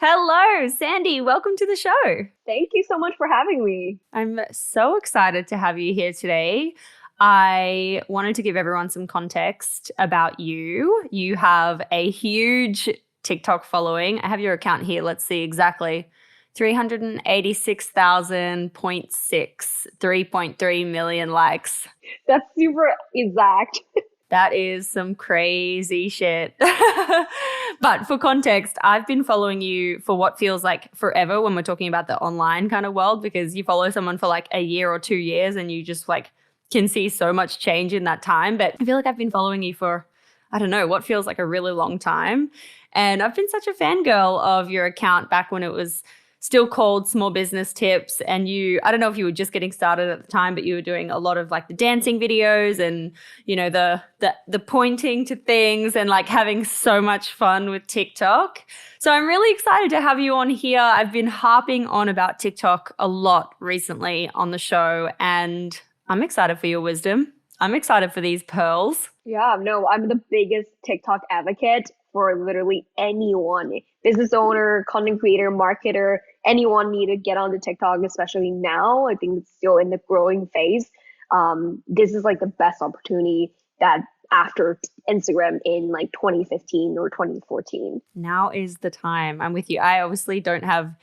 Hello, Sandy. Welcome to the show. Thank you so much for having me. I'm so excited to have you here today. I wanted to give everyone some context about you. You have a huge TikTok following. I have your account here. Let's see exactly. 386,000.6, 3.3 million likes. That's super exact. That is some crazy shit. But for context, I've been following you for what feels like forever when we're talking about the online kind of world, because you follow someone for like a year or 2 years and you just like can see so much change in that time. But I feel like I've been following you for, I don't know, what feels like a really long time. And I've been such a fangirl of your account back when it was still called Small Business Tips. And you, I don't know if you were just getting started at the time, but you were doing a lot of like the dancing videos and, you know, the pointing to things and like having so much fun with TikTok. So I'm really excited to have you on here. I've been harping on about TikTok a lot recently on the show, and I'm excited for your wisdom. I'm excited for these pearls. Yeah, no, I'm the biggest TikTok advocate for literally anyone, business owner, content creator, marketer, anyone need to get onto TikTok, especially now. I think it's still in the growing phase. This is like the best opportunity that after Instagram in like 2015 or 2014. Now is the time. I'm with you. I obviously don't have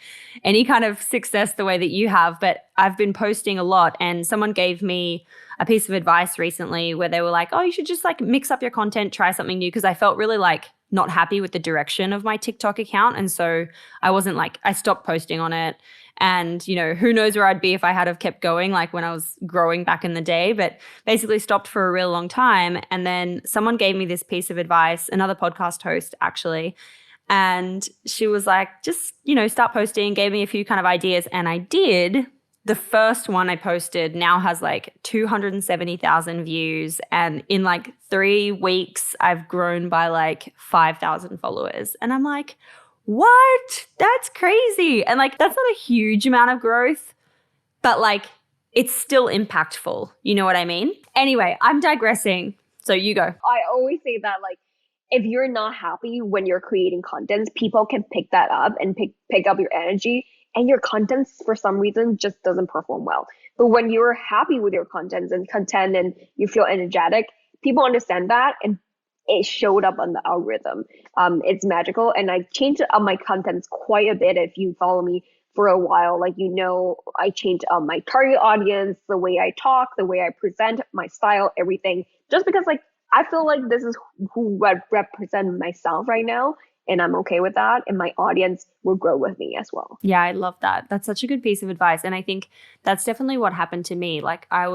any kind of success the way that you have, but I've been posting a lot, and someone gave me a piece of advice recently where they were like, oh, you should just like mix up your content, try something new, because I felt really like not happy with the direction of my TikTok account. And so I stopped posting on it. And, you know, who knows where I'd be if I had have kept going, like when I was growing back in the day, but basically stopped for a real long time. And then someone gave me this piece of advice, another podcast host actually, and she was like, just, you know, start posting, gave me a few kind of ideas. And I did. The first one I posted now has like 270,000 views. And in like 3 weeks, I've grown by like 5,000 followers. And I'm like, what? That's crazy. And like, that's not a huge amount of growth, but like, it's still impactful. You know what I mean? Anyway, I'm digressing. So you go. I always say that like, if you're not happy when you're creating content, people can pick that up and pick up your energy, and your content for some reason just doesn't perform well. But when you're happy with your content and you feel energetic, people understand that, and it showed up on the algorithm. It's magical. And I changed up my contents quite a bit. If you follow me for a while, like, you know, I changed up my target audience, the way I talk, the way I present, my style, everything, just because like, I feel like this is who I represent myself right now. And I'm okay with that. And my audience will grow with me as well. Yeah, I love that. That's such a good piece of advice. And I think that's definitely what happened to me. Like I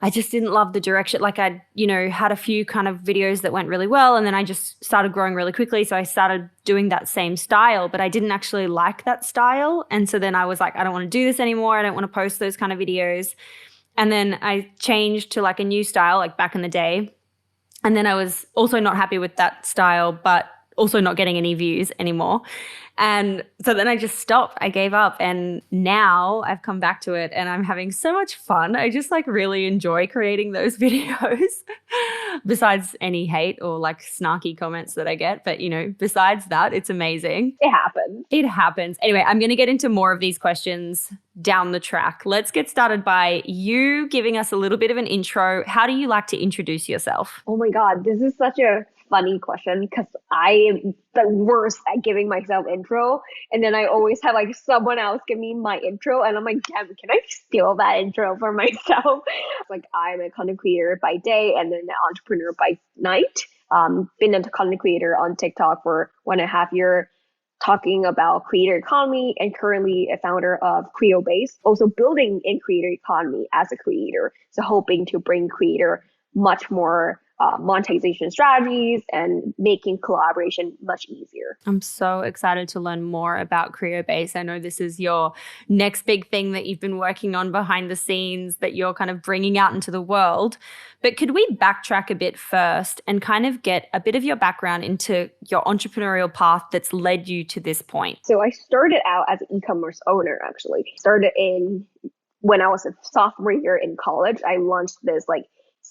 just didn't love the direction. Like I'd, you know, had a few kind of videos that went really well, and then I just started growing really quickly. So I started doing that same style, but I didn't actually like that style. And so then I was like, I don't want to do this anymore. I don't want to post those kind of videos. And then I changed to like a new style, like back in the day. And then I was also not happy with that style, but also not getting any views anymore. And so then I just stopped. I gave up. And now I've come back to it and I'm having so much fun. I just like really enjoy creating those videos besides any hate or like snarky comments that I get. But, you know, besides that, it's amazing. It happens. It happens. Anyway, I'm going to get into more of these questions down the track. Let's get started by you giving us a little bit of an intro. How do you like to introduce yourself? Oh my God, this is such a funny question because I am the worst at giving myself intro, and then I always have like someone else give me my intro, and I'm like, damn, can I steal that intro for myself? Like, I'm a content creator by day and then an entrepreneur by night. Been a content creator on TikTok for 1.5 years, talking about creator economy, and currently a founder of Creobase, also building in creator economy as a creator. So hoping to bring creator much more monetization strategies and making collaboration much easier. I'm so excited to learn more about Creobase. I know this is your next big thing that you've been working on behind the scenes that you're kind of bringing out into the world. But could we backtrack a bit first and kind of get a bit of your background into your entrepreneurial path that's led you to this point? So I started out as an e-commerce owner, actually. When I was a sophomore year in college. I launched this like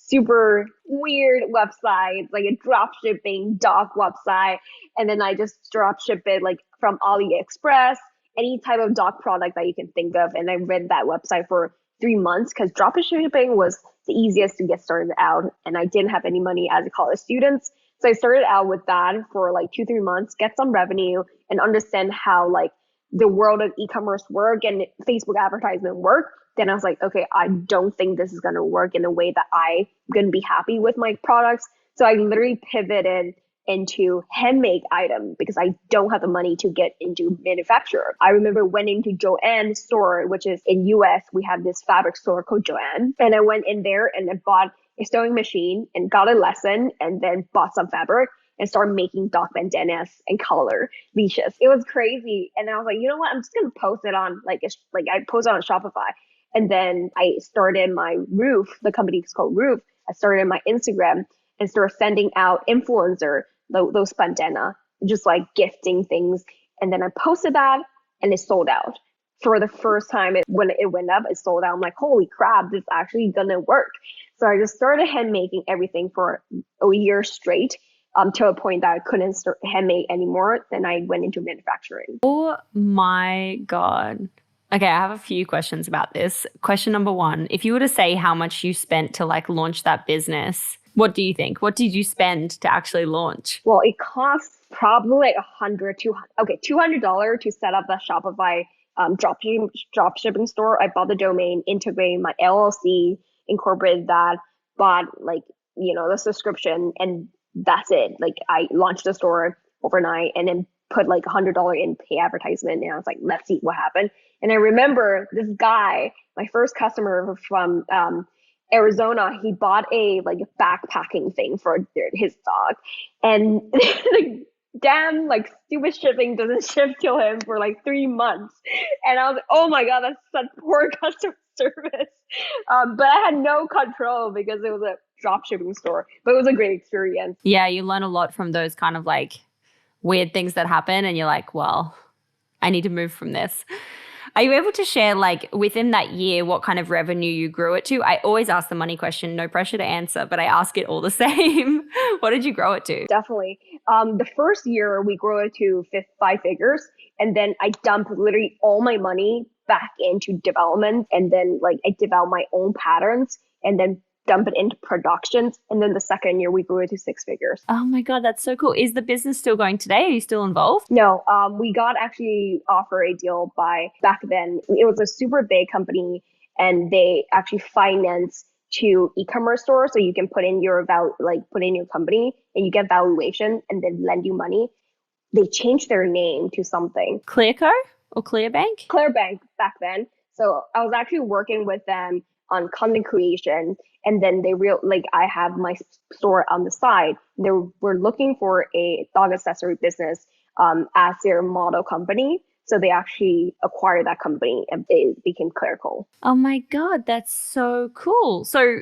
super weird website, like a drop shipping dog website. And then I just drop ship it like from AliExpress, any type of dog product that you can think of. And I ran that website for 3 months because drop shipping was the easiest to get started out. And I didn't have any money as a college student. So I started out with that for like 2-3 months, get some revenue and understand how like the world of e-commerce work and Facebook advertisement work. Then I was like, okay, I don't think this is going to work in a way that I'm going to be happy with my products. So I literally pivoted into handmade item because I don't have the money to get into manufacturer. I remember went into Joann's store, which is in US. We have this fabric store called Joann. And I went in there and I bought a sewing machine and got a lesson and then bought some fabric and started making dog bandanas and collar leashes. It was crazy. And I was like, you know what? I'm just going to post it on like I posted on Shopify. And then I started my Roof. The company is called Roof. I started my Instagram and started sending out influencer those bandana, just like gifting things. And then I posted that and it sold out. For the first time, when it went up, it sold out. I'm like, holy crap, this is actually gonna work. So I just started hand making everything for a year straight, to a point that I couldn't handmade anymore. Then I went into manufacturing. Oh my God. Okay, I have a few questions about this. Question number one, if you were to say how much you spent to like launch that business, what do you think? What did you spend to actually launch? Well, it costs probably like $200 to set up the Shopify drop shipping store. I bought the domain, integrated my LLC, incorporated that, bought like, the subscription, and that's it. Like I launched the store overnight and then put like $100 in pay advertisement. And I was like, let's see what happened. And I remember this guy, my first customer from Arizona, he bought a like backpacking thing for his dog, and the damn like stupid shipping doesn't ship to him for like 3 months. And I was like, oh my God, that's such poor customer service. But I had no control because it was a drop shipping store, but it was a great experience. Yeah, you learn a lot from those kind of like weird things that happen and you're like, well, I need to move from this. Are you able to share like within that year what kind of revenue you grew it to? I always ask the money question, no pressure to answer, but I ask it all the same. What did you grow it to? Definitely. The first year we grew it to 5 figures, and then I dumped literally all my money back into development, and then like I developed my own patterns and then dump it into productions. And then the second year we grew it to 6 figures. Oh my God, that's so cool. Is the business still going today? Are you still involved? No, we got actually offered a deal by back then. It was a super big company and they actually finance to e-commerce stores. So you can put in your put in your company and you get valuation and then lend you money. They changed their name to something. Clearco or Clearbank? Clearbank back then. So I was actually working with them on content creation, and then I have my store on the side. They were looking for a dog accessory business as their model company. So they actually acquired that company and it became Clearco. Oh my God, that's so cool. So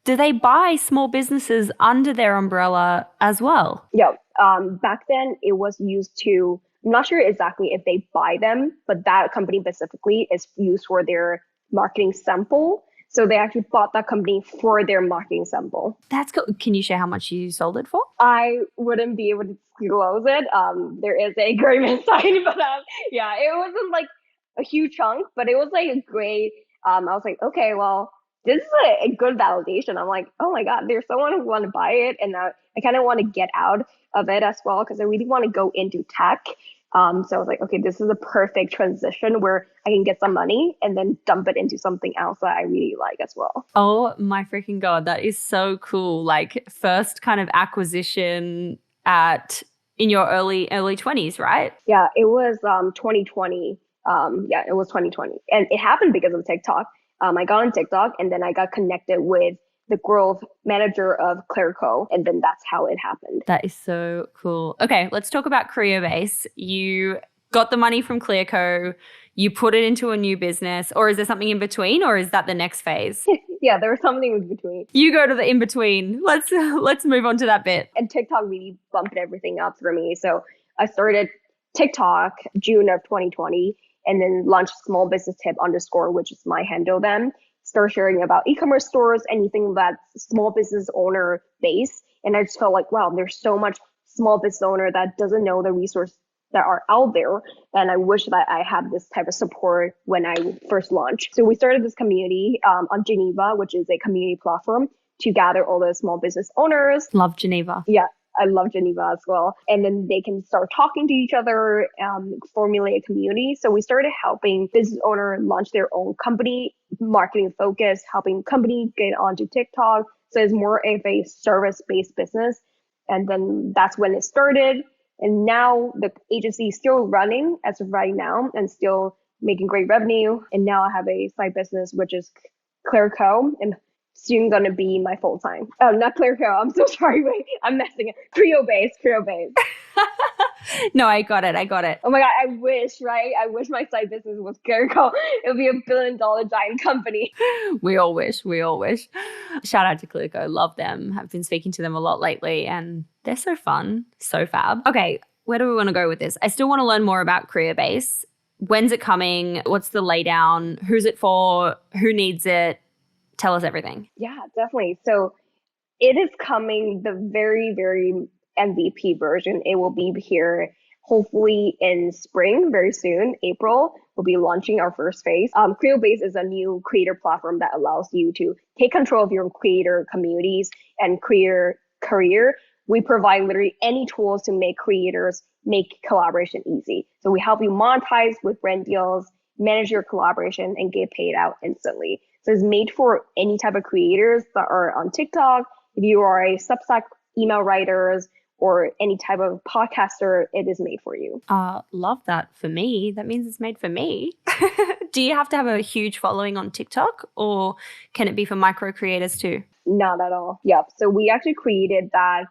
do they buy small businesses under their umbrella as well? Yeah. Back then it was used to, I'm not sure exactly if they buy them, but that company specifically is used for their marketing sample. So they actually bought that company for their marketing sample. That's cool. Can you share how much you sold it for? I wouldn't be able to disclose it. There is an agreement signed, but yeah, it wasn't like a huge chunk, but it was like a great. I was like, okay, well, this is a good validation. I'm like, oh my God, there's someone who want to buy it, and I kind of want to get out of it as well because I really want to go into tech. So I was like, okay, this is a perfect transition where I can get some money and then dump it into something else that I really like as well. Oh my freaking God, that is so cool. Like first kind of acquisition in your early 20s, right? Yeah, it was 2020. Yeah, it was 2020. And it happened because of TikTok. I got on TikTok and then I got connected with the growth manager of Clearco, and then that's how it happened. That is so cool. Okay, let's talk about Creobase. You got the money from Clearco, you put it into a new business, or is there something in between, or is that the next phase? Yeah, there was something in between. You go to the in between. Let's move on to that bit. And TikTok really bumped everything up for me. So I started TikTok June of 2020 and then launched small business tip _, which is my handle then. start sharing about e-commerce stores, anything that's small business owner based. And I just felt like, wow, there's so much small business owner that doesn't know the resources that are out there. And I wish that I had this type of support when I first launched. So we started this community on Geneva, which is a community platform to gather all the small business owners. Love Geneva. Yeah, I love Geneva as well. And then they can start talking to each other, formulate a community. So we started helping business owners launch their own company, marketing focus, helping company get onto TikTok. So it's more of a service-based business. And then that's when it started. And now the agency is still running as of right now and still making great revenue. And now I have a side business, which is Clarico, and soon going to be my full time. Oh, not Clarico. I'm so sorry. Wait, I'm messing up. Creobase. No, I got it. Oh my God, I wish, right? I wish my side business was Clarico. It would be $1 billion giant company. We all wish. Shout out to Clico. Love them. I've been speaking to them a lot lately and they're so fun, so fab. Okay, where do we want to go with this? I still want to learn more about Creobase. When's it coming? What's the laydown? Who's it for? Who needs it? Tell us everything. Yeah, definitely. So it is coming, the very, very MVP version. It will be here hopefully in spring, very soon, April. We'll be launching our first phase. Creobase is a new creator platform that allows you to take control of your creator communities and creator career. We provide literally any tools to make creators make collaboration easy. So we help you monetize with brand deals, manage your collaboration, and get paid out instantly. So it's made for any type of creators that are on TikTok. If you are a Substack email writers or any type of podcaster, it is made for you. Love that for me. That means it's made for me. Do you have to have a huge following on TikTok or can it be for micro creators too? Not at all. Yep. So we actually created that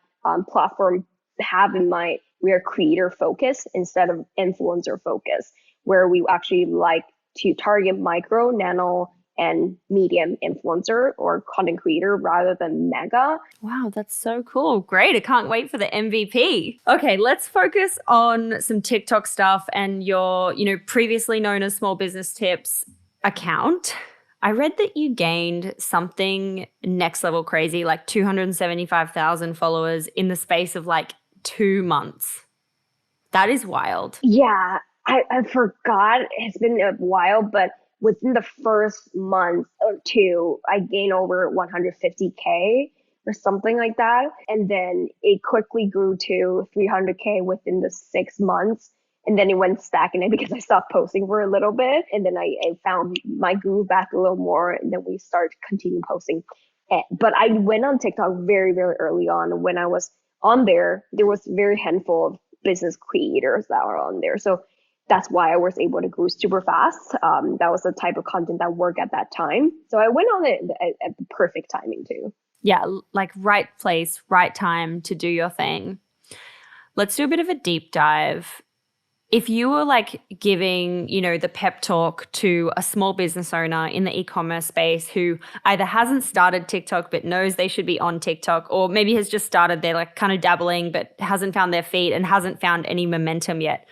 platform to have in mind we are creator focused instead of influencer focused, where we actually like to target micro, nano, and medium influencer or content creator rather than mega. Wow, that's so cool. Great. I can't wait for the MVP. Okay, let's focus on some TikTok stuff and your, previously known as Small Business Tips account. I read that you gained something next level crazy, like 275,000 followers in the space of like 2 months. That is wild. Yeah, I forgot. It's been a while, but within the first month or two, I gained over 150K or something like that. And then it quickly grew to 300K within the 6 months. And then it went stagnant because I stopped posting for a little bit. And then I found my groove back a little more. And then we started continuing posting. But I went on TikTok very, very early on. When I was on there was very handful of business creators that were on there. So that's why I was able to grow super fast. That was the type of content that worked at that time. So I went on it at the perfect timing too. Yeah, like right place, right time to do your thing. Let's do a bit of a deep dive. If you were like giving, the pep talk to a small business owner in the e-commerce space who either hasn't started TikTok but knows they should be on TikTok, or maybe has just started, they're like kind of dabbling but hasn't found their feet and hasn't found any momentum yet,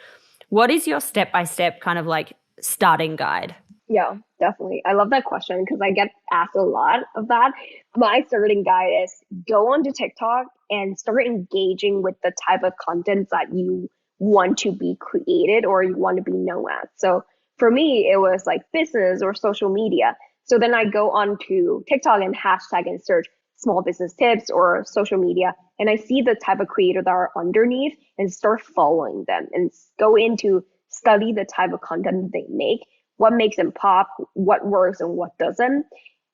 what is your step-by-step kind of like starting guide? Yeah, definitely. I love that question because I get asked a lot of that. My starting guide is go onto TikTok and start engaging with the type of content that you want to be created or you want to be known as. So for me, it was like business or social media. So then I go on to TikTok and hashtag and search small business tips or social media. And I see the type of creator that are underneath and start following them and go into study the type of content they make, what makes them pop, what works and what doesn't.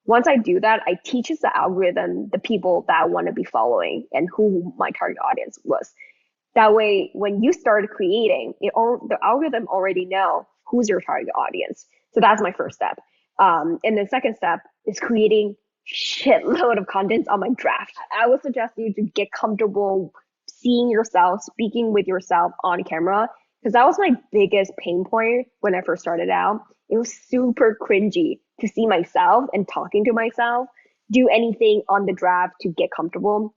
Once I do that, I teach the algorithm, the people that I want to be following and who my target audience was. That way, when you start creating, the algorithm already know who's your target audience. So that's my first step. And the second step is creating shitload of content on my draft. I would suggest you to get comfortable seeing yourself, speaking with yourself on camera, because that was my biggest pain point when I first started out. It was super cringy to see myself and talking to myself, do anything on the draft to get comfortable.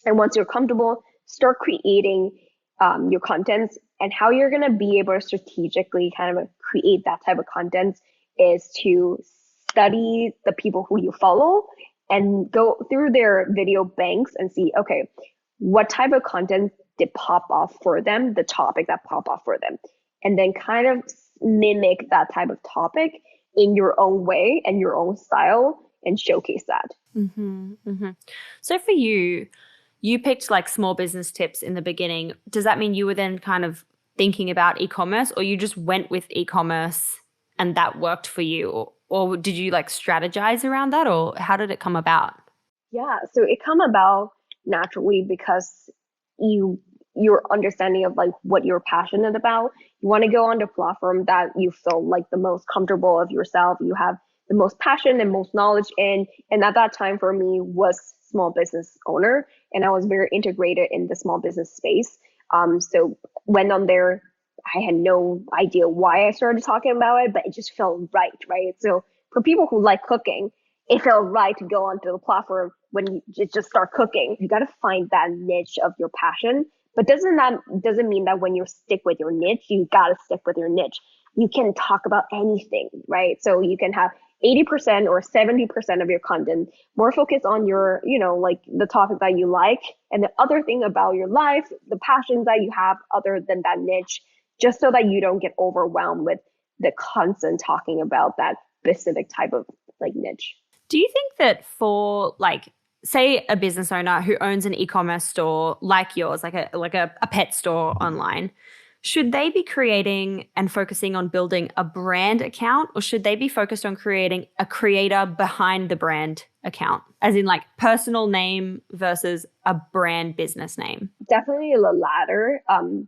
And once you're comfortable, start creating your contents. And how you're going to be able to strategically kind of create that type of content is to study the people who you follow and go through their video banks and see, okay, what type of content did pop off for them, the topic that pop off for them, and then kind of mimic that type of topic in your own way and your own style and showcase that. So for you, you picked like small business tips in the beginning. Does that mean you were then kind of thinking about e-commerce, or you just went with e-commerce and that worked for you? Or did you like strategize around that, or how did it come about? Yeah, so it come about naturally because your understanding of like what you're passionate about. You want to go on the platform that you feel like the most comfortable of yourself. You have the most passion and most knowledge in. And at that time for me was small business owner, and I was very integrated in the small business space. So went on there. I had no idea why I started talking about it, but it just felt right? So for people who like cooking, it felt right to go onto the platform when you just start cooking. You got to find that niche of your passion. But doesn't mean that when you stick with your niche, you got to stick with your niche. You can talk about anything, right? So you can have 80% or 70% of your content more focused on your, like the topic that you like, and the other thing about your life, the passions that you have other than that niche, just so that you don't get overwhelmed with the constant talking about that specific type of like niche. Do you think that for like, say a business owner who owns an e-commerce store like yours, like a pet store online, should they be creating and focusing on building a brand account, or should they be focused on creating a creator behind the brand account, as in like personal name versus a brand business name? Definitely the latter,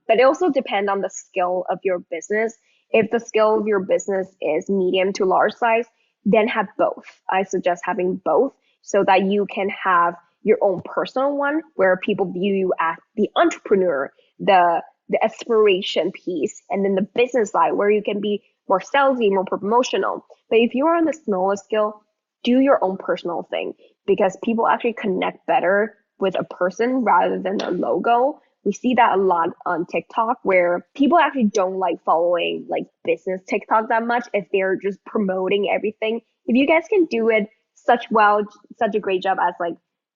but it also depends on the scale of your business. If the scale of your business is medium to large size, then have both. I suggest having both so that you can have your own personal one where people view you as the entrepreneur, the aspiration piece, and then the business side where you can be more salesy, more promotional. But if you are on the smaller scale, do your own personal thing, because people actually connect better with a person rather than a logo. We see that a lot on TikTok where people actually don't like following like business TikTok that much if they're just promoting everything. If you guys can do it such a great job as like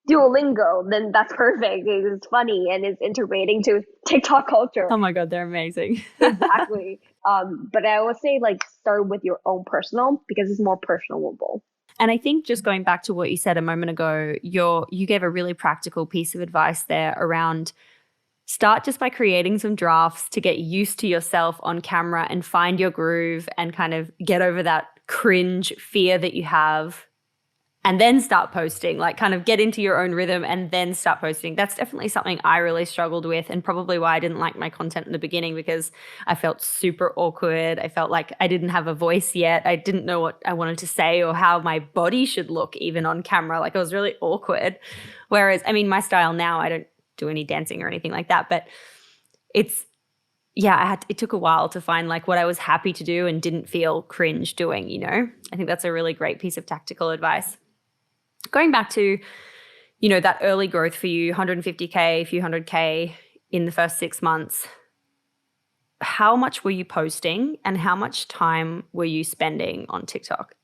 Duolingo, then that's perfect. It's funny and it's integrating to TikTok culture. Oh my God, they're amazing. Exactly. But I would say like start with your own personal because it's more personable. And I think just going back to what you said a moment ago, you gave a really practical piece of advice there around start just by creating some drafts to get used to yourself on camera and find your groove and kind of get over that cringe fear that you have, and then start posting, like kind of get into your own rhythm and then start posting. That's definitely something I really struggled with, and probably why I didn't like my content in the beginning, because I felt super awkward. I felt like I didn't have a voice yet. I didn't know what I wanted to say or how my body should look even on camera. Like it was really awkward. Whereas, I mean, my style now, I don't do any dancing or anything like that, but it's, yeah, it took a while to find like what I was happy to do and didn't feel cringe doing, I think that's a really great piece of tactical advice. Going back to, that early growth for you, 150K, a few 100K in the first 6 months, how much were you posting and how much time were you spending on TikTok?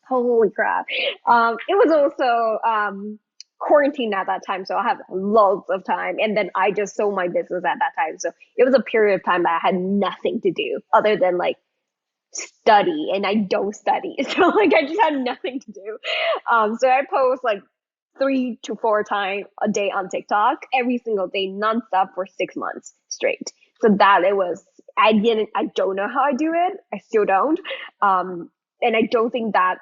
Holy crap. It was also quarantine at that time, so I had loads of time. And then I just sold my business at that time. So it was a period of time that I had nothing to do other than like study, and I don't study. So like I just had nothing to do. So I post like 3 to 4 times a day on TikTok every single day, nonstop for 6 months straight. So that I don't know how I do it. I still don't. And I don't think that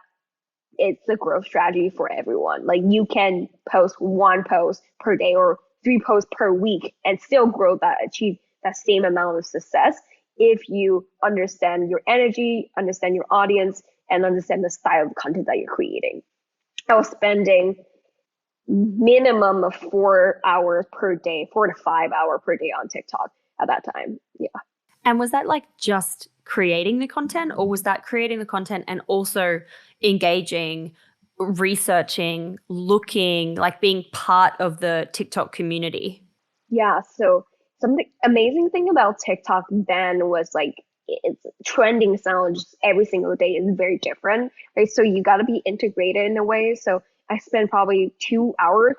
it's a growth strategy for everyone. Like you can post 1 post per day or 3 posts per week and still achieve that same amount of success if you understand your energy, understand your audience, and understand the style of content that you're creating. I was spending minimum of 4 hours per day, 4 to 5 hours per day on TikTok at that time. Yeah. And was that like just creating the content, or was that creating the content and also engaging, researching, looking, like being part of the TikTok community? Yeah. So something amazing thing about TikTok then was like it's trending sounds every single day is very different, right? So you got to be integrated in a way. So I spend probably 2 hours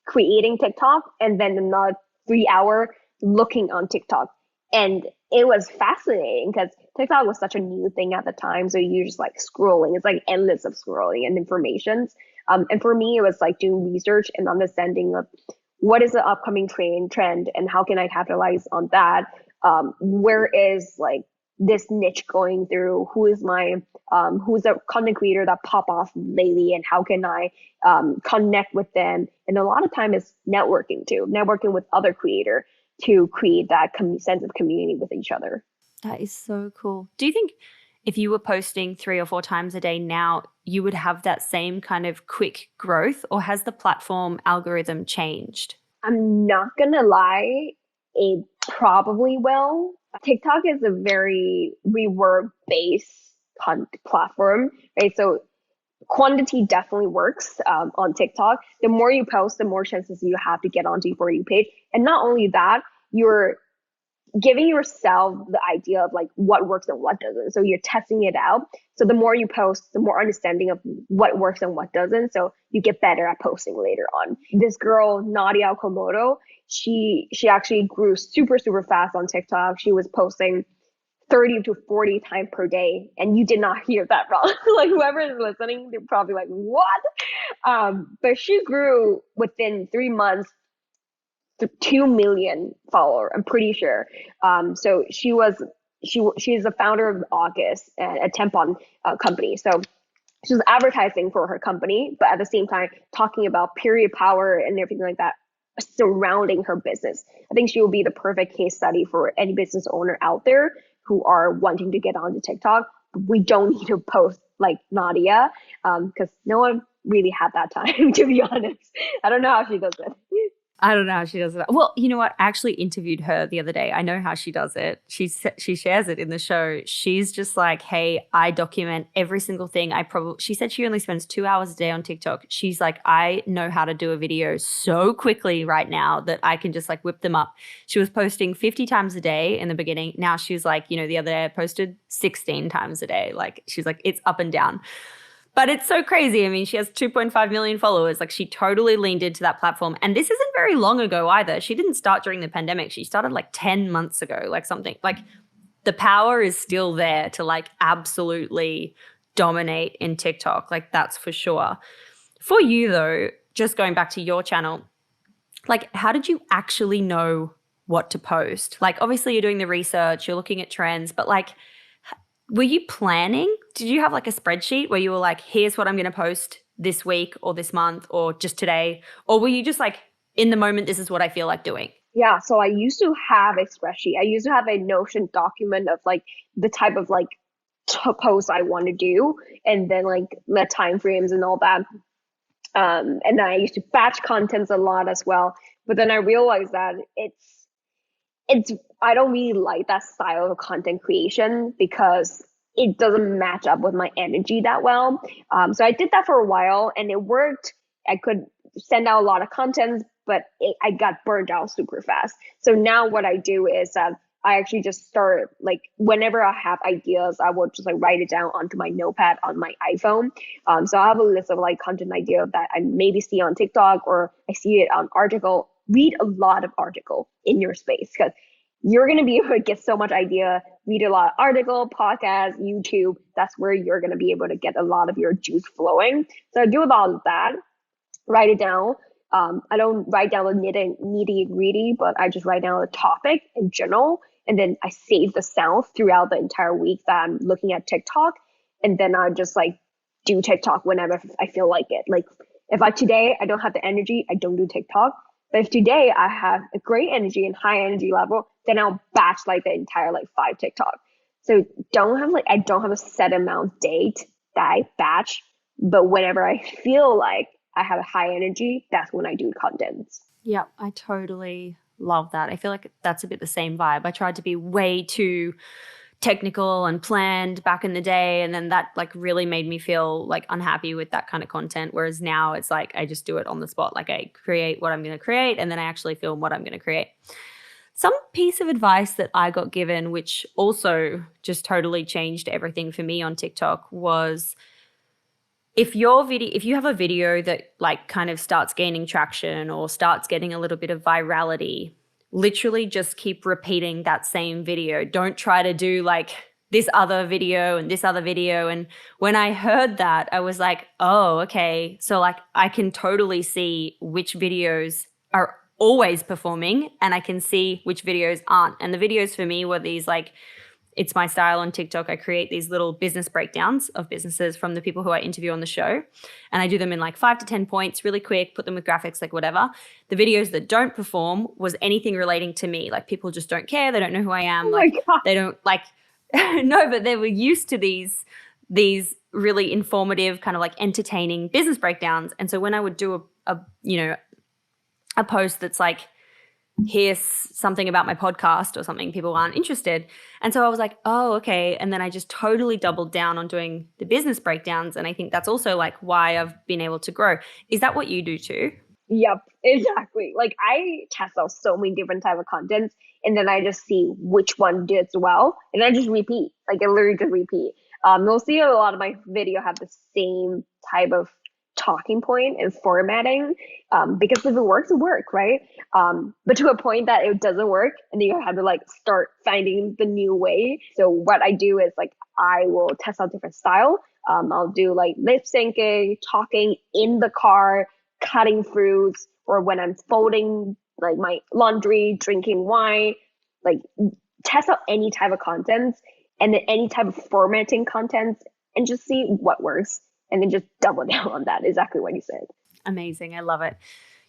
creating TikTok and then another 3 hour looking on TikTok. And it was fascinating because TikTok was such a new thing at the time. So you're just like scrolling. It's like endless of scrolling and informations. And for me, it was like doing research and understanding of what is the upcoming trend and how can I capitalize on that? Where is like this niche going through? Who's the content creator that pop off lately, and how can I connect with them? And a lot of time is networking too, networking with other creator to create that sense of community with each other. That is so cool. Do you think if you were posting 3 or 4 times a day now, you would have that same kind of quick growth, or has the platform algorithm changed? I'm not gonna lie, it probably will. TikTok is a very reward based platform, right? So quantity definitely works on TikTok. The more you post, the more chances you have to get onto your For You page. And not only that, you're giving yourself the idea of like what works and what doesn't. So you're testing it out. So the more you post, the more understanding of what works and what doesn't. So you get better at posting later on. This girl, Nadia Komodo, she actually grew super, super fast on TikTok. She was posting 30 to 40 times per day. And you did not hear that wrong. Like whoever is listening, they're probably like, what? But she grew within 3 months to 2 million follower, I'm pretty sure. So she's the founder of August, a tampon company. So she was advertising for her company, but at the same time talking about period power and everything like that surrounding her business. I think she will be the perfect case study for any business owner out there who are wanting to get onto TikTok. We don't need to post like Nadia, because no one really had that time, to be honest. I don't know how she does it. I don't know how she does it. Well, you know what? I actually interviewed her the other day. I know how she does it. She shares it in the show. She's just like, hey, I document every single thing. She said she only spends 2 hours a day on TikTok. She's like, I know how to do a video so quickly right now that I can just like whip them up. She was posting 50 times a day in the beginning. Now she's like, the other day I posted 16 times a day. Like she's like, it's up and down. But it's so crazy. I mean, she has 2.5 million followers. Like she totally leaned into that platform. And this isn't very long ago either. She didn't start during the pandemic. She started like 10 months ago, like something. Like the power is still there to like absolutely dominate in TikTok. Like that's for sure. For you though, just going back to your channel, like how did you actually know what to post? Like obviously you're doing the research, you're looking at trends, but like were you planning? Did you have like a spreadsheet where you were like, here's what I'm going to post this week or this month or just today? Or were you just like, in the moment, this is what I feel like doing? Yeah, so I used to have a spreadsheet. I used to have a Notion document of like the type of like posts I want to do, and then like the time frames and all that. And then I used to batch contents a lot as well. But then I realized that it's I don't really like that style of content creation because it doesn't match up with my energy that well. So I did that for a while and it worked. I could send out a lot of content, but I got burned out super fast. So now what I do is that I actually just start like whenever I have ideas, I will just like write it down onto my notepad on my iPhone. So I have a list of like content idea that I maybe see on TikTok or I see it on article. Read a lot of article in your space because you're going to be able to get so much idea, read a lot of article, podcast, YouTube. That's where you're going to be able to get a lot of your juice flowing. So I do a lot of that, write it down. I don't write down the nitty gritty, but I just write down the topic in general. And then I save the sound throughout the entire week that I'm looking at TikTok. And then I just like do TikTok whenever I feel like it. Like if today I don't have the energy, I don't do TikTok. But if today I have a great energy and high energy level, then I'll batch like the entire like 5 TikTok. So I don't have a set amount date that I batch, but whenever I feel like I have a high energy, that's when I do content. Yeah, I totally love that. I feel like that's a bit the same vibe. I tried to be way too technical and planned back in the day, and then that like really made me feel like unhappy with that kind of content, whereas now it's like I just do it on the spot. Like I create what I'm going to create and then I actually film what I'm going to create. Some piece of advice that I got given, which also just totally changed everything for me on TikTok, was if you have a video that like kind of starts gaining traction or starts getting a little bit of virality, literally just keep repeating that same video. Don't try to do like this other video and this other video. And when I heard that, I was like, oh, okay. So like I can totally see which videos are always performing and I can see which videos aren't. And the videos for me were these like, it's my style on TikTok. I create these little business breakdowns of businesses from the people who I interview on the show. And I do them in like 5 to 10 points, really quick, put them with graphics, like whatever. The videos that don't perform was anything relating to me. Like people just don't care. They don't know who I am. Oh my God. They don't like, no, but they were used to these really informative kind of like entertaining business breakdowns. And so when I would do a post that's like, here's something about my podcast or something, people aren't interested. And so I was like, oh, okay. And then I just totally doubled down on doing the business breakdowns. And I think that's also like why I've been able to grow. Is that what you do too? Yep, exactly. Like I test out so many different type of contents and then I just see which one did well and I just repeat. Like I literally just repeat. You'll see a lot of my video have the same type of talking point and formatting because if it works, it works, right? But to a point that it doesn't work and then you have to like start finding the new way. So what I do is like I will test out different style. I'll do like lip syncing, talking in the car, cutting fruits, or when I'm folding like my laundry, drinking wine, like test out any type of content and then any type of formatting content and just see what works. And then just double down on that. Exactly what you said. Amazing. I love it.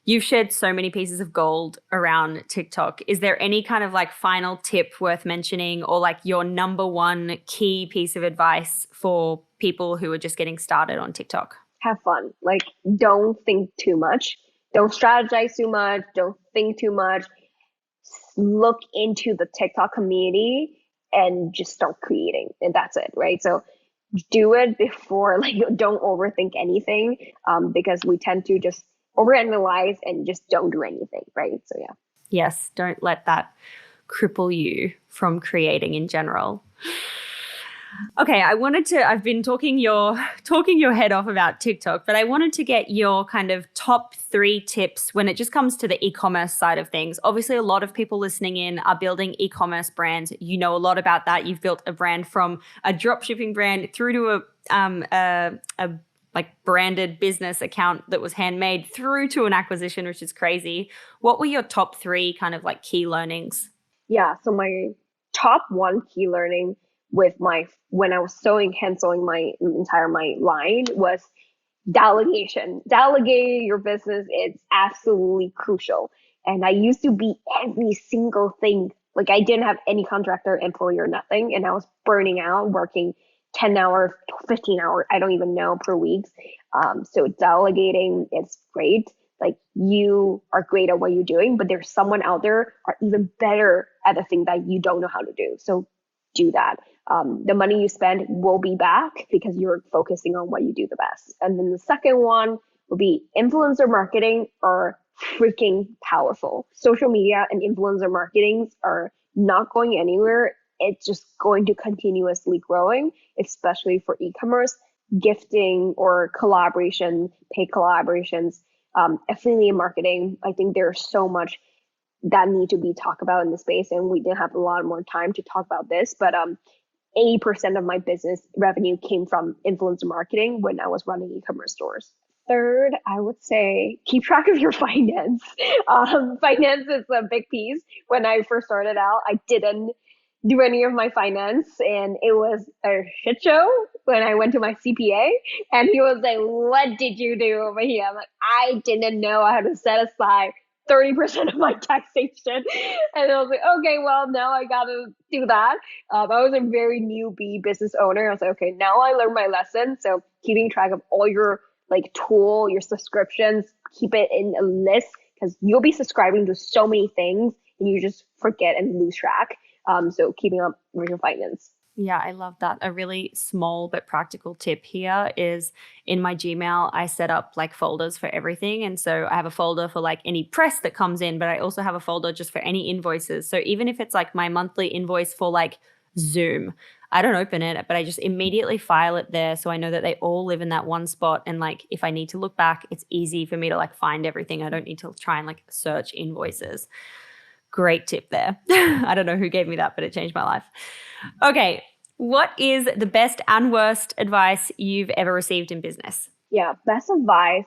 You've shared so many pieces of gold around TikTok. Is there any kind of like final tip worth mentioning or like your number one key piece of advice for people who are just getting started on TikTok? Have fun. Like, don't think too much. Don't strategize too much. Don't think too much. Look into the TikTok community and just start creating. And that's it, right? So do it before, like, don't overthink anything because we tend to just overanalyze and just don't do anything, right? So yeah. Yes, don't let that cripple you from creating in general. Okay, I've been talking your head off about TikTok, but I wanted to get your kind of top 3 tips when it just comes to the e-commerce side of things. Obviously, a lot of people listening in are building e-commerce brands. You know a lot about that. You've built a brand from a dropshipping brand through to a like branded business account that was handmade through to an acquisition, which is crazy. What were your top 3 kind of like key learnings? Yeah, so my top 1 key learning with when I was hand sewing my entire line was delegation. Delegating your business is absolutely crucial. And I used to be every single thing. Like I didn't have any contractor, employee or nothing. And I was burning out, working 10 hours, 15 hours, I don't even know, per week. So delegating is great. Like you are great at what you're doing, but there's someone out there are even better at the thing that you don't know how to do. So do that. The money you spend will be back because you're focusing on what you do the best. And then the second one will be influencer marketing are freaking powerful. Social media and influencer marketing are not going anywhere. It's just going to continuously growing, especially for e-commerce, gifting or collaboration, paid collaborations, affiliate marketing. I think there's so much that need to be talked about in the space, and we didn't have a lot more time to talk about this, but 80% of my business revenue came from influencer marketing when I was running e-commerce stores. Third, I would say keep track of your finance. Finance is a big piece. When I first started out, I didn't do any of my finance and it was a shit show when I went to my CPA and he was like, what did you do over here? I'm like, I didn't know I had to set aside 30% of my taxation. And I was like, okay, well, now I got to do that. I was a very newbie business owner. I was like, okay, now I learned my lesson. So keeping track of all your like tool, your subscriptions, keep it in a list because you'll be subscribing to so many things and you just forget and lose track. So keeping up with your finance. Yeah, I love that. A really small but practical tip here is in my Gmail, I set up like folders for everything. And so I have a folder for like any press that comes in, but I also have a folder just for any invoices. So even if it's like my monthly invoice for like Zoom, I don't open it, but I just immediately file it there. So I know that they all live in that one spot. And like if I need to look back, it's easy for me to like find everything. I don't need to try and like search invoices. Great tip there. I don't know who gave me that, but it changed my life. Okay. What is the best and worst advice you've ever received in business? Yeah, best advice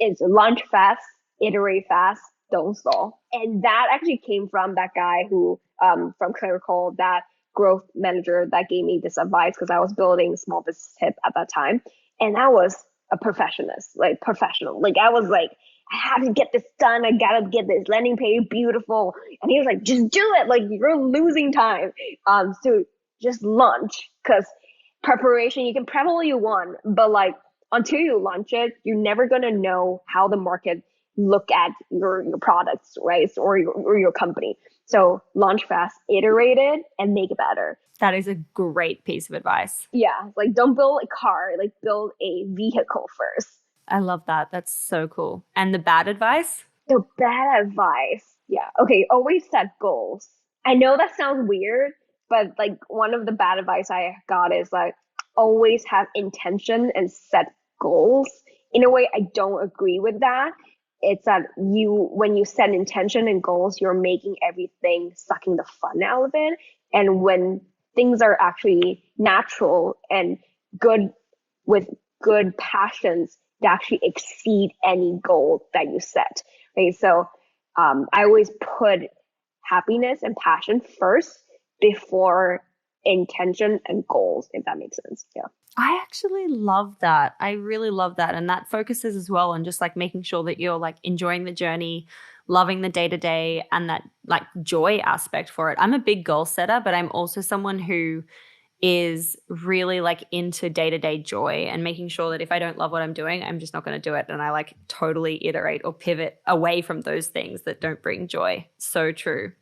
is launch fast, iterate fast, don't stall. And that actually came from that guy who, from Clerical, that growth manager that gave me this advice because I was building a small business tip at that time. And I was a perfectionist, like professional. Like I was like, I have to get this done. I gotta get this landing page beautiful. And he was like, just do it. Like you're losing time. So just launch because preparation, you can prep all you want, but like until you launch it, you're never gonna know how the market look at your products, right? Or your company. So launch fast, iterate it, and make it better. That is a great piece of advice. Yeah, like don't build a car, like build a vehicle first. I love that. That's so cool. And the bad advice? The bad advice. Yeah. Okay. Always set goals. I know that sounds weird, but like one of the bad advice I got is like always have intention and set goals. In a way, I don't agree with that. It's that when you set intention and goals, you're making everything sucking the fun out of it. And when things are actually natural and good with good passions, they actually exceed any goal that you set. Right. So I always put happiness and passion first before intention and goals, if that makes sense. Yeah. I actually love that. I really love that. And that focuses as well on just like making sure that you're like enjoying the journey, loving the day to day, and that like joy aspect for it. I'm a big goal setter, but I'm also someone who is really like into day-to-day joy and making sure that if I don't love what I'm doing, I'm just not going to do it. And I like totally iterate or pivot away from those things that don't bring joy. So true.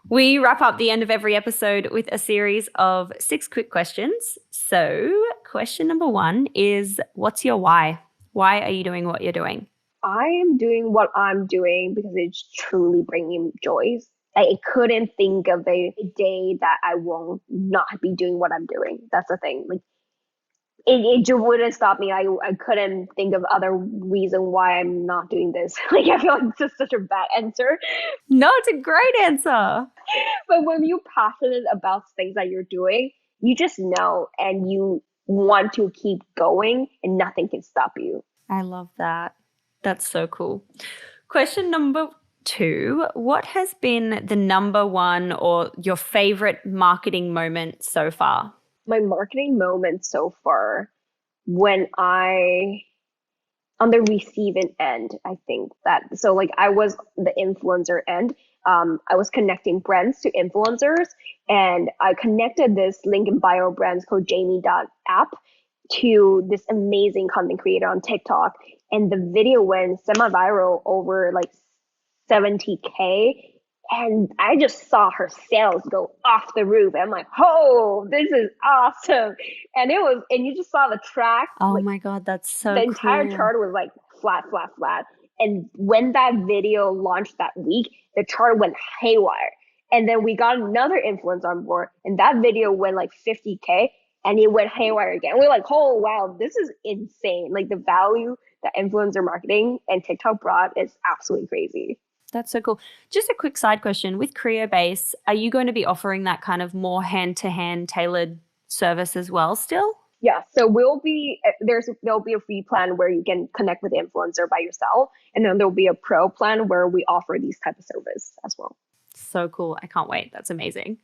We wrap up the end of every episode with a series of 6 quick questions. So question number 1 is, what's your why? Why are you doing what you're doing? I am doing what I'm doing because it's truly bringing joy. I couldn't think of a day that I won't not be doing what I'm doing. That's the thing. Like it just wouldn't stop me. I couldn't think of other reason why I'm not doing this. Like I feel like it's just such a bad answer. No, it's a great answer. But when you're passionate about things that you're doing, you just know and you want to keep going and nothing can stop you. I love that. That's so cool. Question number 2, what has been the number 1 or your favorite marketing moment so far? My marketing moment so far, when on the receiving end, I think that, so like I was the influencer end. I was connecting brands to influencers, and I connected this link in bio brands called Jamie.app to this amazing content creator on TikTok. And the video went semi-viral over like 70K. And I just saw her sales go off the roof. I'm like, oh, this is awesome. And you just saw the track. Oh like, my God, that's so the entire cool. chart was like flat, flat, flat. And when that video launched that week, the chart went haywire. And then we got another influencer on board, and that video went like 50K, and it went haywire again. We're like, oh, wow, this is insane. Like the value that influencer marketing and TikTok brought is absolutely crazy. That's so cool. Just a quick side question. With Creobase, are you going to be offering that kind of more hand-to-hand tailored service as well still? Yeah, so there'll be a free plan where you can connect with the influencer by yourself, and then there'll be a pro plan where we offer these type of service as well. So cool. I can't wait. That's amazing.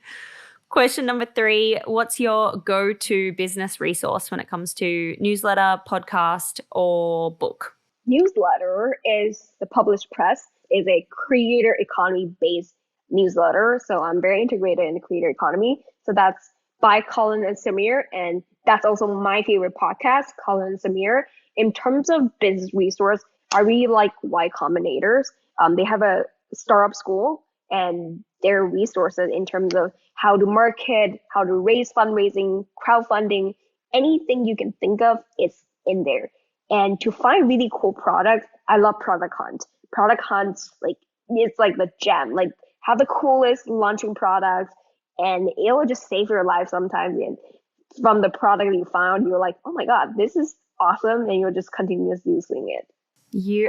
Question number 3, what's your go-to business resource when it comes to newsletter, podcast, or book? Newsletter is the Published Press, is a creator economy based newsletter. So I'm very integrated in the creator economy. So that's by Colin and Samir. And that's also my favorite podcast, Colin and Samir. In terms of business resource, I really like Y Combinators. They have a startup school and their resources in terms of how to market, how to raise fundraising, crowdfunding, anything you can think of is in there. And to find really cool products, I love product hunt. Product hunts, like, it's like the gem. Like, have the coolest launching products, and it'll just save your life sometimes. And from the product you found, you're like, oh my God, this is awesome. And you'll just continuously using it.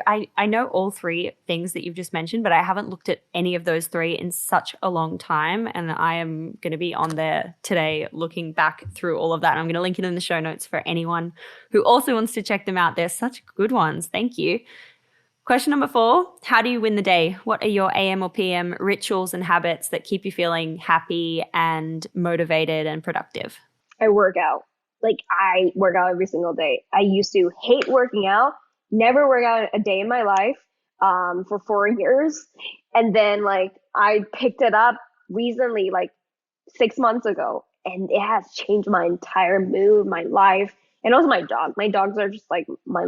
I know all three things that you've just mentioned, but I haven't looked at any of those three in such a long time. And I am going to be on there today looking back through all of that. And I'm going to link it in the show notes for anyone who also wants to check them out. They're such good ones. Thank you. Question number 4, how do you win the day? What are your AM or PM rituals and habits that keep you feeling happy and motivated and productive? I work out. Like, I work out every single day. I used to hate working out, never work out a day in my life for 4 years. And then, like, I picked it up recently, like 6 months ago, and it has changed my entire mood, my life, and also my dog. My dogs are just like my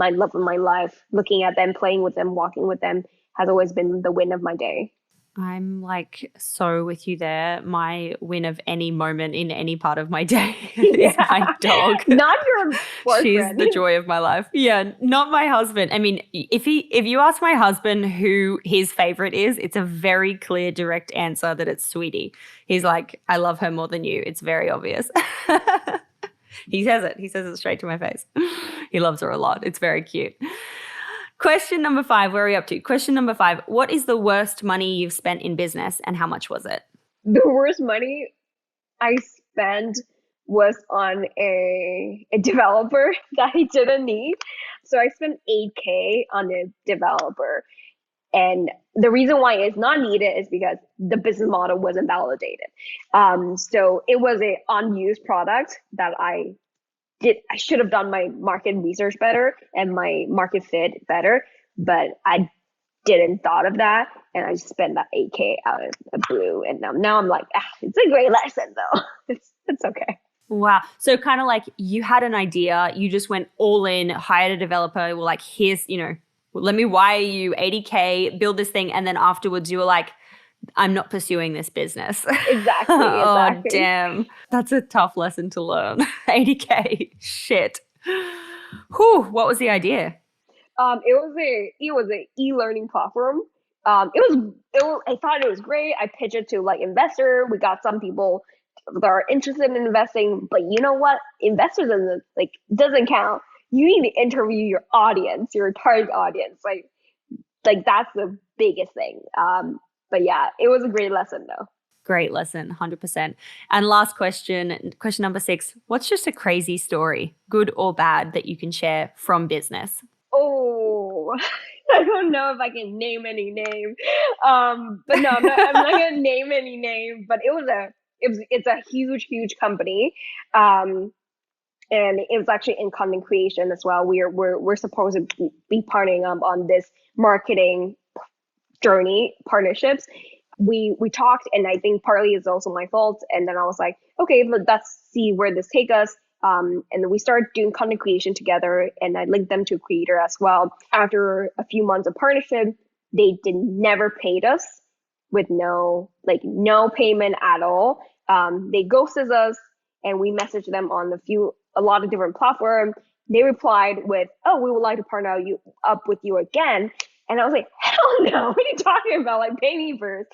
love of my life. Looking at them, playing with them, walking with them has always been the win of my day. I'm like so with you there. My win of any moment in any part of my day is my dog. Not your boyfriend. She's the joy of my life. Yeah, not my husband. I mean, if you ask my husband who his favorite is, it's a very clear, direct answer that it's Sweetie. He's like, I love her more than you. It's very obvious. He says it. He says it straight to my face. He loves her a lot. It's very cute. Question number 5, where are we up to? Question number 5, what is the worst money you've spent in business and how much was it? The worst money I spent was on a developer that I didn't need. So I spent $8K on a developer. And the reason why it's not needed is because the business model wasn't validated. So it was an unused product that I should have done my market research better and my market fit better, but I didn't thought of that, and I spent that $8K out of the blue. And now I'm like, it's a great lesson though. It's okay. Wow. So kind of like you had an idea, you just went all in, hired a developer, well, like, here's, let me wire you 80K, build this thing, and then afterwards you were like, I'm not pursuing this business. Exactly. Oh, damn. That's a tough lesson to learn. 80K. Shit. Whew. What was the idea? It was a e-learning platform. I thought it was great. I pitched it to like investor. We got some people that are interested in investing, but you know what? Investors doesn't count. You need to interview your audience, your target audience. Like that's the biggest thing. But yeah, it was a great lesson though. Great lesson, 100%. And last question number 6. What's just a crazy story, good or bad, that you can share from business? Oh, I don't know if I can name any name. But no, I'm not gonna name any name. But it's a huge company. And it was actually in content creation as well. We're supposed to be partnering up on this marketing journey partnerships. We talked, and I think partly it's also my fault. And then I was like, okay, let's see where this takes us. And then we started doing content creation together, and I linked them to a creator as well. After a few months of partnership, they never paid us with no payment at all. They ghosted us, and we messaged them on a lot of different platforms. They replied with, "Oh, we would like to partner up with you again." And I was like, hell no, what are you talking about? Like, pay me first.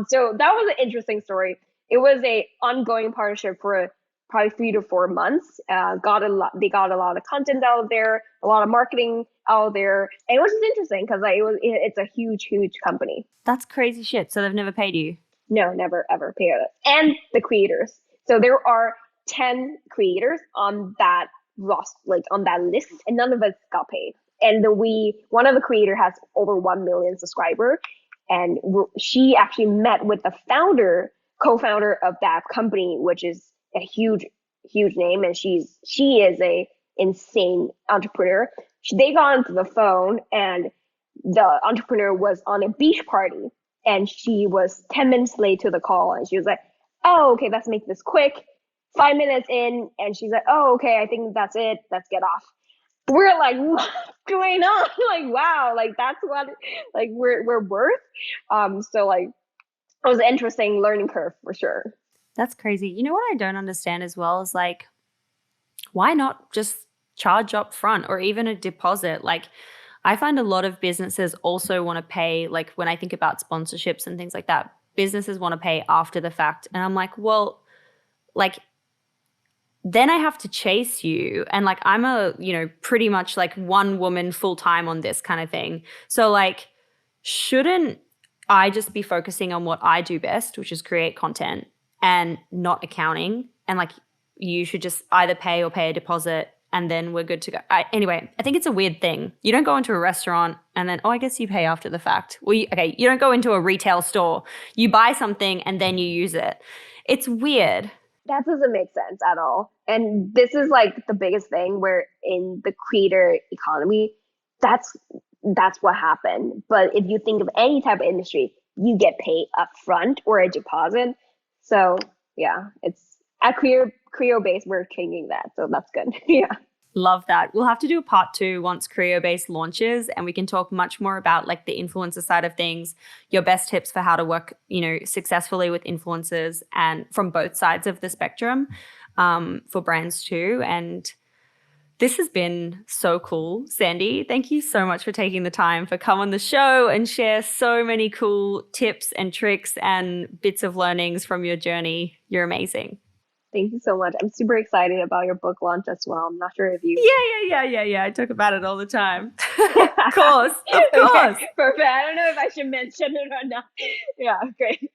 So that was an interesting story. It was a ongoing partnership for probably 3 to 4 months. They got a lot of content out there, a lot of marketing out there. And it was just interesting because it's a huge company. That's crazy shit. So they've never paid you? No, never ever paid us. And the creators. So there are 10 creators on that on that list, and none of us got paid. And one of the creator has over 1 million subscribers, and she actually met with the co-founder of that company, which is a huge name, and she is a insane entrepreneur. They got onto the phone, and the entrepreneur was on a beach party, and she was 10 minutes late to the call, and she was like, "Oh, okay, let's make this quick." 5 minutes in, and she's like, "Oh, okay, I think that's it. Let's get off." We're like, what's going on? Like, wow, like that's what like we're worth. So like It was an interesting learning curve for sure. That's crazy. You know what I don't understand as well is like, why not just charge up front or even a deposit? Like, I find a lot of businesses also want to pay, like when I think about sponsorships and things like that, businesses want to pay after the fact. And I'm like, well, like, then I have to chase you. And like, I'm pretty much like one woman full time on this kind of thing. So like, shouldn't I just be focusing on what I do best, which is create content and not accounting? And like, you should just either pay or pay a deposit and then we're good to go. Anyway, I think it's a weird thing. You don't go into a restaurant and then, I guess you pay after the fact. Well, you don't go into a retail store. You buy something and then you use it. It's weird. That doesn't make sense at all. And this is like the biggest thing where in the creator economy, that's what happened. But if you think of any type of industry, you get paid up front or a deposit. So yeah, it's at Creobase, we're changing that. So that's good. Yeah. Love that. We'll have to do a part 2 once Creobase launches and we can talk much more about like the influencer side of things, your best tips for how to work, successfully with influencers and from both sides of the spectrum for brands too. And this has been so cool. Sandy, thank you so much for taking the time for come on the show and share so many cool tips and tricks and bits of learnings from your journey. You're amazing. Thank you so much. I'm super excited about your book launch as well. I'm not sure if you... Yeah. I talk about it all the time. Of course. Okay, perfect. I don't know if I should mention it or not. Yeah, great.